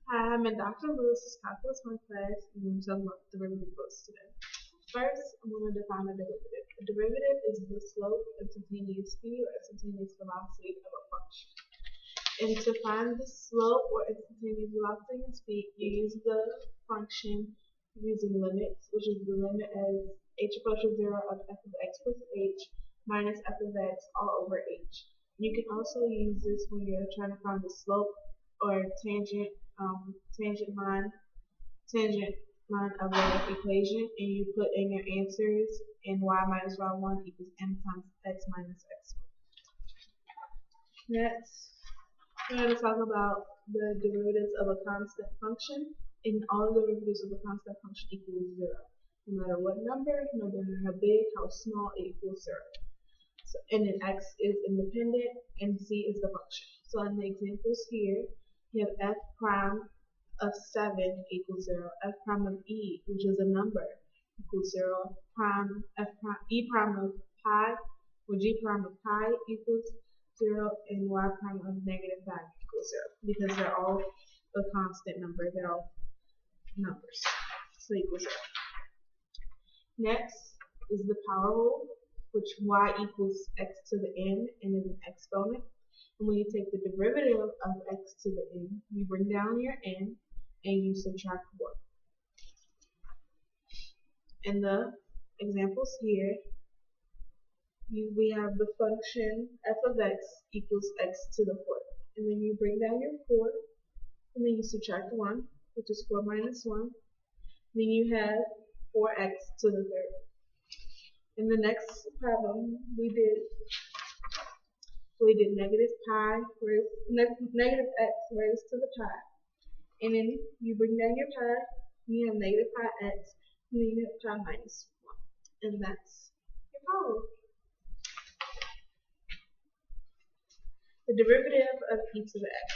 Hi, I'm in Dr. Lewis's calculus 1 class, and we're talking about derivative roots today. First, I'm going to define a derivative. A derivative is the slope, instantaneous speed, or instantaneous velocity of a function. And to find the slope or instantaneous velocity and speed, you use the function using limits, which is the limit as h approaches 0 of f of x plus h minus f of x all over h. You can also use this when you're trying to find the slope or tangent line of an equation, and you put in your answers, and y minus y1 equals m times x minus x1. Next, we're going to talk about the derivatives of a constant function, and all derivatives of a constant function equals 0. No matter what number, no matter how big, how small, it equals 0. So, and then x is independent, and c is the function. So in the examples here, you have f prime of 7 equals 0, f prime of e, which is a number, equals 0, e prime of pi, or g prime of pi equals 0, and y prime of negative 5 equals 0, because they're all a constant number, they're all numbers, so equals 0. Next is the power rule, which y equals x to the n and is an exponent. And when you take the derivative of x to the n, you bring down your n and you subtract 1. In the examples here, we have the function f of x equals x to the 4th. And then you bring down your 4, and then you subtract 1, which is 4 minus 1. Then you have 4x to the 3rd. In the next problem, we did negative pi negative x raised to the pi, and then you bring down your pi, you have negative pi x, and then you have pi minus 1, and that's your power rule. The derivative of e to the x.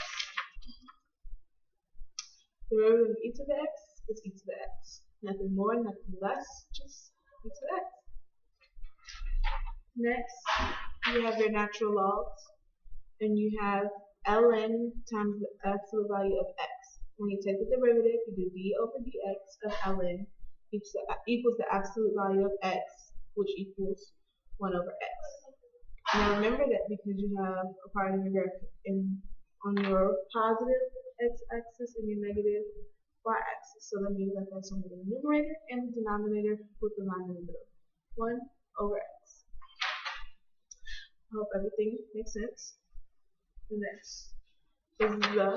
The derivative of e to the x is e to the x. Nothing more, nothing less, just e to the x. Next, you have your natural logs, and you have ln times the absolute value of x. When you take the derivative, you do d over dx of ln equals the absolute value of x, which equals 1 over x. Now remember that because you have a part of your graph on your positive x-axis and your negative y-axis. So that means that that's only the numerator and the denominator with the line in the middle. 1 over x. I hope everything makes sense. The next is the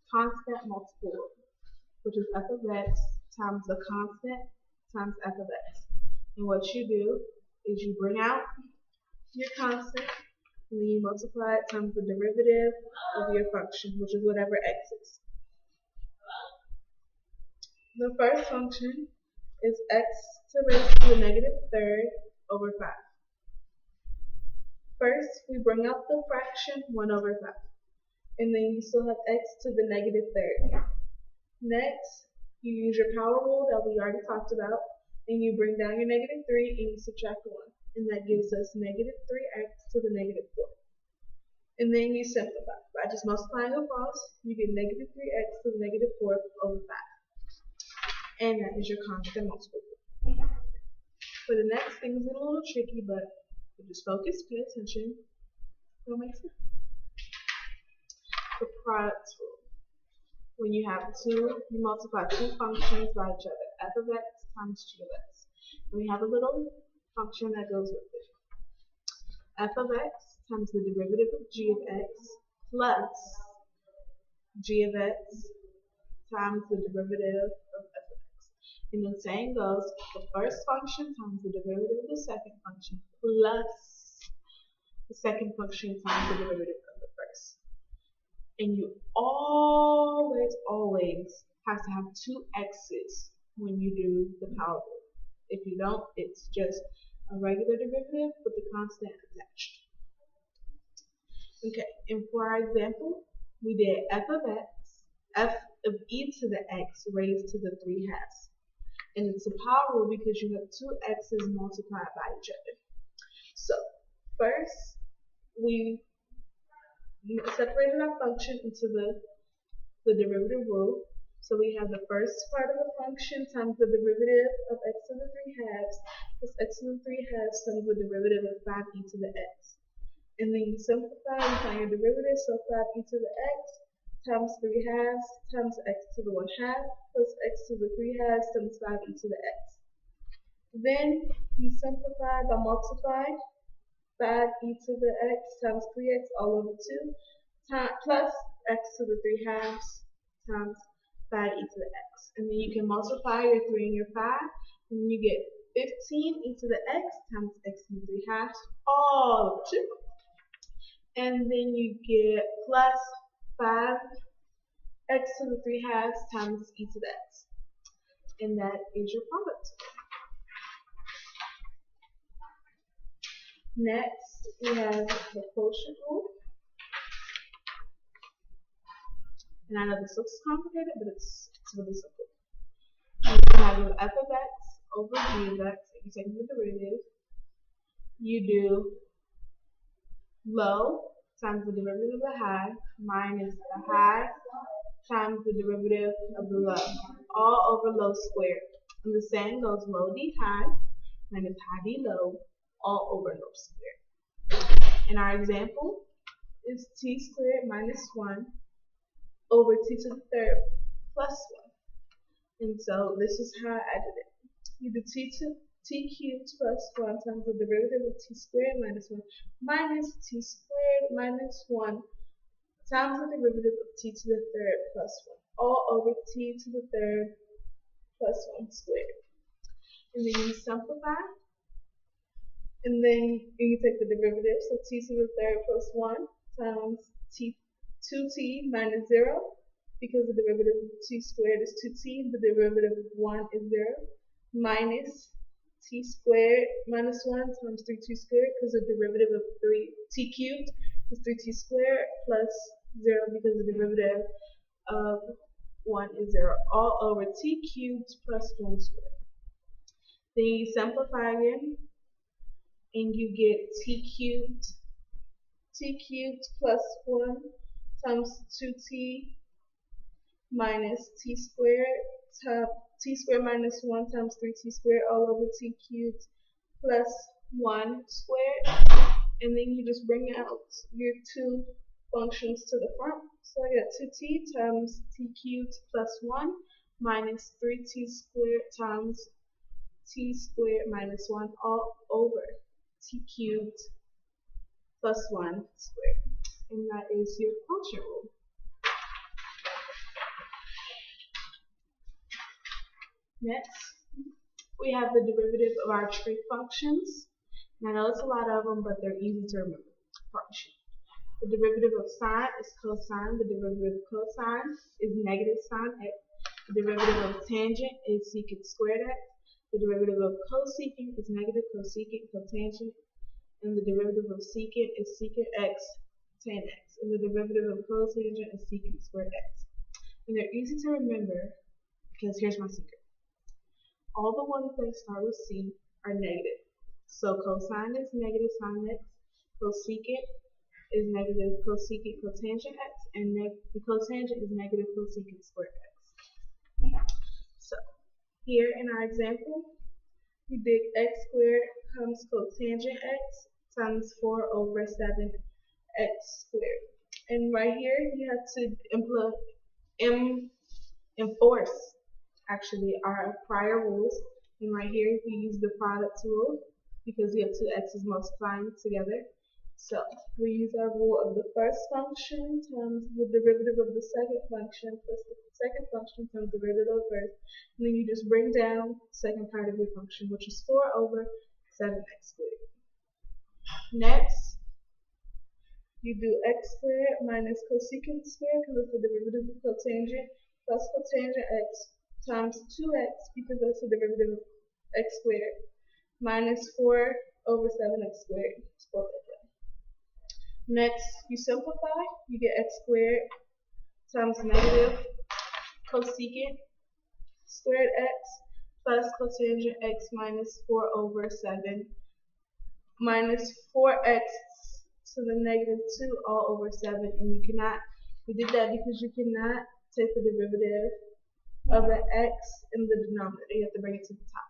constant multiple rule, which is f of x times the constant times f of x. And what you do is you bring out your constant, and then you multiply it times the derivative of your function, which is whatever x is. The first function is x to the raised to the negative 3rd over 5. First, we bring out the fraction 1 over 5, and then you still have x to the negative 3rd. Next, you use your power rule that we already talked about, and you bring down your negative 3 and you subtract 1, and that gives us negative 3x to the negative 4. And then you simplify. By just multiplying across, you get negative 3x to the negative 4 over 5. And that is your constant multiple rule. For the next thing is a little tricky, but just focus, pay attention, it'll make sense. The product rule. When you have you multiply two functions by each other, f of x times g of x. And we have a little function that goes with it. F of x times the derivative of g of x plus g of x times the derivative of f of x. And the saying goes, the first function times the derivative of the second function plus the second function times the derivative of the first. And you always have to have 2 x's when you do the power rule. If you don't, it's just a regular derivative with the constant attached. Okay, and for our example, we did f of e to the x raised to the 3/2. And it's a power rule because you have 2 x's multiplied by each other. So first, we separated our function into the derivative rule, So we have the first part of the function times the derivative of x to the 3 halves plus x to the 3 halves times the derivative of 5e to the x. And then you simplify and find your derivative, so 5e to the x times 3 halves times x to the 1 half plus x to the 3 halves times 5e to the x. Then you simplify by multiplying 5e to the x times 3x all over 2 plus x to the 3 halves times 5e to the x. And then you can multiply your 3 and your 5, and then you get 15e to the x times x to the 3 halves all over 2. And then you get plus 5x to the 3 halves times e to the x. And that is your product. Next, we have the quotient rule. And I know this looks complicated, but it's really simple. You have your f of x over g of x. If you take the derivative, you do low times the derivative of the high minus the high times the derivative of the low, all over low squared. And the same goes low d high minus high d low, all over low squared. In our example, is t squared minus 1 over t to the third plus 1. And so this is how I added it. You do t cubed plus 1 times the derivative of t squared minus 1 minus t squared minus 1 times the derivative of t to the third plus 1, all over t to the third plus 1 squared. And then you simplify, and then you take the derivative, so t to the third plus 1 times 2t minus 0, because the derivative of t squared is 2t, the derivative of 1 is 0, minus t squared minus 1 times 3t squared, because the derivative of t cubed is 3t squared, plus 0, because the derivative of 1 is 0, all over t cubed plus 1 squared. Then you simplify again, and you get t cubed plus 1 times 2t minus t squared minus 1 times 3t squared all over t cubed plus 1 squared. And then you just bring out your two functions to the front. So I got 2t times t cubed plus 1 minus 3t squared times t squared minus 1 all over t cubed plus 1 squared. And that is your quotient rule. Next, we have the derivative of our trig functions. And I know it's a lot of them, but they're easy to remember. Partnership. The derivative of sine is cosine. The derivative of cosine is negative sine x. The derivative of tangent is secant squared x. The derivative of cosecant is negative cosecant cotangent. And the derivative of secant is secant x tan x. And the derivative of cosangent is secant squared x. And they're easy to remember because here's my secret. All the ones that start with c are negative. So cosine is negative sine x, cosecant is negative cosecant cotangent x, and the cotangent is negative cosecant squared x. So here in our example, we did x squared comes cotangent x times 4 over 7 x squared. And right here you have to enforce actually our prior rules. And right here we use the product rule because we have two x's multiplying together. So we use our rule of the first function times the derivative of the second function plus the second function times the derivative of the first. And then you just bring down the second part of your function, which is 4 over 7x squared. Next, you do x squared minus cosecant squared because it's the derivative of cotangent plus cotangent x times 2x because that's the derivative of x squared minus 4 over 7x squared. Next, you simplify, you get x squared times negative cosecant squared x plus cotangent x minus 4 over 7 minus 4x to the negative 2 all over 7. And we did that because you cannot take the derivative of the x in the denominator. You have to bring it to the top.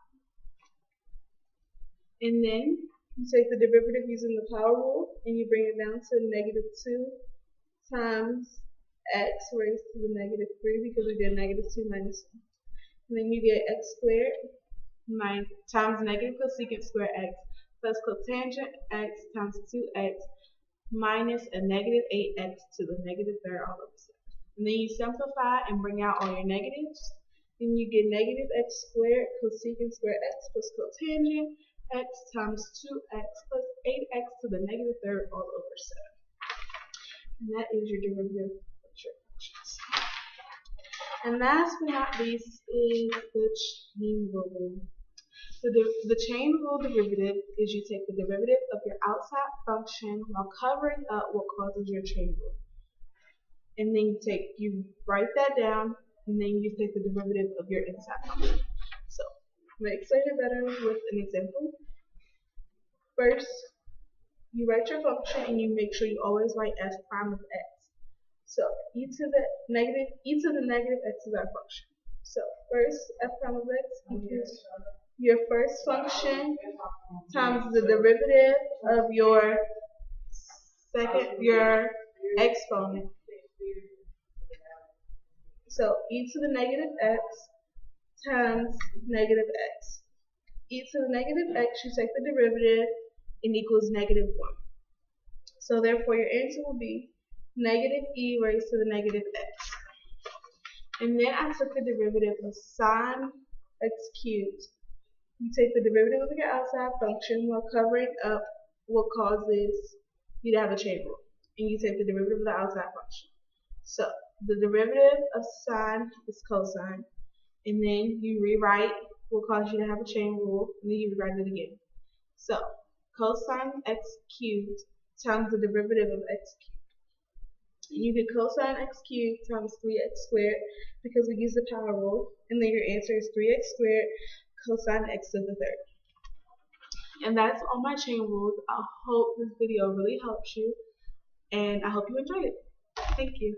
And then you take the derivative using the power rule and you bring it down to -2 times x raised to the -3 because we did -2 minus 1. And then you get x squared times negative cosecant square x plus cotangent x times 2x minus a -8x to the -3rd all over 7. And then you simplify and bring out all your negatives. Then you get -x squared cosecant square x plus cotangent x times 2x plus 8x to the -3rd all over 7. And that is your derivative of your functions. And last but not least is the chain rule. The chain rule derivative is you take the derivative of your outside function while covering up what causes your chain rule. And then you write that down, and then you take the derivative of your inside function. So, I'm going to explain it better with an example. First, you write your function and you make sure you always write f prime of x. So, e to the negative x is our function. So, first, f prime of x equals your first function times the derivative of your exponent. So e to the negative x times negative x. E to the negative x, you take the derivative and equals -1. So therefore your answer will be -e raised to the -x. And then I took the derivative of sine x cubed. You take the derivative of your outside function while covering up what causes you to have a chain rule. And you take the derivative of the outside function. So the derivative of sine is cosine. And then you rewrite what causes you to have a chain rule. And then you rewrite it again. So cosine x cubed times the derivative of x cubed. And you get cosine x cubed times 3x squared because we use the power rule. And then your answer is 3x squared cosine x to the 3rd. And that's all my chain rules. I hope this video really helps you, and I hope you enjoyed it. Thank you.